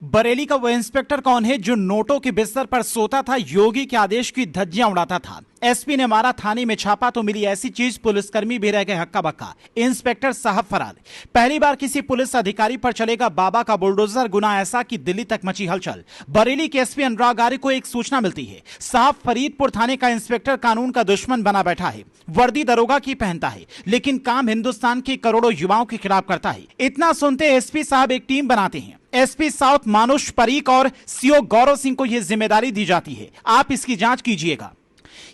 बरेली का वो इंस्पेक्टर कौन है जो नोटों के बिस्तर पर सोता था, योगी के आदेश की धज्जियां उड़ाता था। एसपी ने मारा थाने में छापा तो मिली ऐसी चीज, पुलिसकर्मी भी रह गए हक्का बक्का। इंस्पेक्टर साहब फरार। पहली बार किसी पुलिस अधिकारी पर चलेगा बाबा का बुलडोजर, गुना ऐसा कि दिल्ली तक मची हलचल। बरेली के एसपी अनुराग आर्य को एक सूचना मिलती है। साहब फरीदपुर थाने का इंस्पेक्टर कानून का दुश्मन बना बैठा है। वर्दी दरोगा की पहनता है, लेकिन काम हिंदुस्तान के करोड़ों युवाओं के खिलाफ करता है। इतना सुनते एसपी साहब एक टीम बनाते हैं। एसपी साउथ मानुष परीक और सीओ गौरव सिंह को यह जिम्मेदारी दी जाती है, आप इसकी जांच कीजिएगा।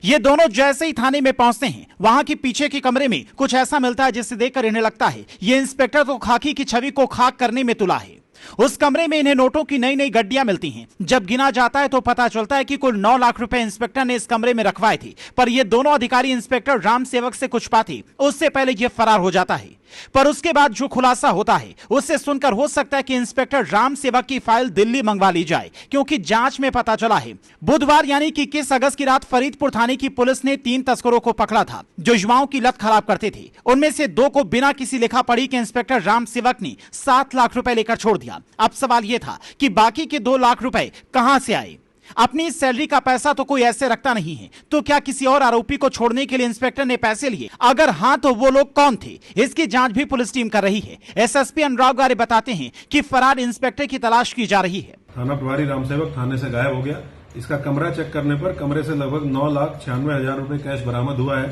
ये दोनों जैसे ही थाने में पहुंचते हैं, वहां के पीछे के कमरे में कुछ ऐसा मिलता है जिसे देखकर इन्हें लगता है ये इंस्पेक्टर तो खाकी की छवि को खाक करने में तुला है। उस कमरे में इन्हें नोटों की नई नई गड्डियां मिलती हैं। जब गिना जाता है तो पता चलता है कि कुल 9 लाख रुपए इंस्पेक्टर ने इस कमरे में रखवाए थे। पर ये दोनों अधिकारी इंस्पेक्टर राम सेवक से कुछ पाते उससे पहले ये फरार हो जाता है। पर उसके बाद जो खुलासा होता है उससे सुनकर हो सकता है कि इंस्पेक्टर राम सेवक की फाइल दिल्ली मंगवा ली जाए, क्योंकि जांच में पता चला है बुधवार यानी कि 21 अगस्त की रात फरीदपुर थाने की पुलिस ने 3 तस्करों को पकड़ा था जो युवाओं की लत खराब करते थे। उनमें से 2 को बिना किसी लिखा पढ़ी के इंस्पेक्टर राम सेवक ने 7 लाख रुपए लेकर छोड़ दिया। अब सवाल यह था कि बाकी के 2 लाख रुपए कहां से आए। अपनी सैलरी का पैसा तो कोई ऐसे रखता नहीं है, तो क्या किसी और आरोपी को छोड़ने के लिए इंस्पेक्टर ने पैसे लिए? अगर हां तो वो लोग कौन थे? इसकी जांच भी पुलिस टीम कर रही है। एसएसपी अनुराग आर्य बताते हैं कि फरार इंस्पेक्टर की तलाश की जा रही है। थाना प्रभारी रामसेवक थाने से गायब हो गया। इसका कमरा चेक करने पर कमरे से लगभग 9,96,000 रुपए कैश बरामद हुआ है।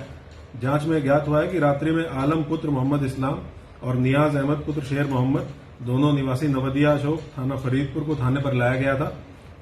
जांच में ज्ञात हुआ है कि रात्रि में आलम पुत्र मोहम्मद इस्लाम और नियाज अहमद पुत्र शेर मोहम्मद, दोनों निवासी नवदिया अशोक, थाना फरीदपुर को थाने पर लाया गया था,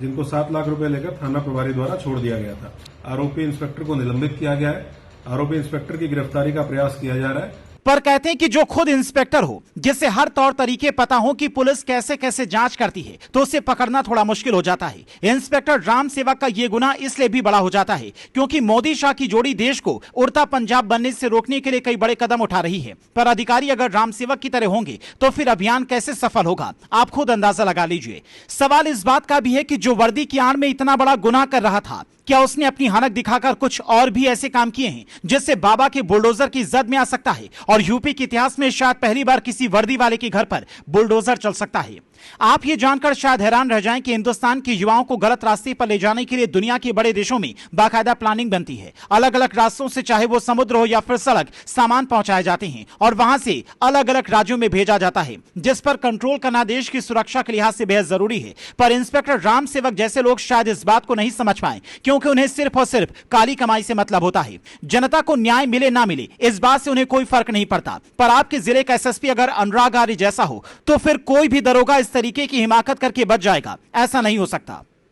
जिनको 7 लाख रुपए लेकर थाना प्रभारी द्वारा छोड़ दिया गया था। आरोपी इंस्पेक्टर को निलंबित किया गया है। आरोपी इंस्पेक्टर की गिरफ्तारी का प्रयास किया जा रहा है। पर कहते हैं कि जो खुद इंस्पेक्टर हो, जिसे हर तौर तरीके पता हो कि पुलिस कैसे कैसे जांच करती है, तो उसे पकड़ना थोड़ा मुश्किल हो जाता है। इंस्पेक्टर राम सेवक का यह गुनाह इसलिए भी बड़ा हो जाता है क्योंकि मोदी शाह की जोड़ी देश को उड़ता पंजाब बनने से रोकने के लिए कई बड़े कदम उठा रही है। पर अधिकारी अगर राम सेवक की तरह होंगे तो फिर अभियान कैसे सफल होगा, आप खुद अंदाजा लगा लीजिए। सवाल इस बात का भी है कि जो वर्दी की आड़ में इतना बड़ा गुनाह कर रहा था, क्या उसने अपनी हनक दिखाकर कुछ और भी ऐसे काम किए हैं जिससे बाबा के बुलडोजर की जद में आ सकता है और यूपी के इतिहास में शायद पहली बार किसी वर्दी वाले के घर पर बुलडोजर चल सकता है। आप ये जानकर शायद हैरान रह जाएं कि हिंदुस्तान के युवाओं को गलत रास्ते पर ले जाने के लिए दुनिया के बड़े देशों में बाकायदा प्लानिंग बनती है। अलग अलग रास्तों से, चाहे वो समुद्र हो या फिर सड़क, सामान पहुंचाए जाते हैं और वहां से अलग अलग राज्यों में भेजा जाता है, जिस पर कंट्रोल करना देश की सुरक्षा के लिहाज से बेहद जरूरी है। पर इंस्पेक्टर राम सेवक जैसे लोग शायद इस बात को नहीं समझ पाए, क्योंकि उन्हें सिर्फ और सिर्फ काली कमाई से मतलब होता है। जनता को न्याय मिले ना मिले इस बात से उन्हें कोई फर्क नहीं पड़ता। पर आपके जिले का एसएसपी अगर अनुराग आर्य जैसा हो तो फिर कोई भी दरोगा इस तरीके की हिमाकत करके बच जाएगा, ऐसा नहीं हो सकता।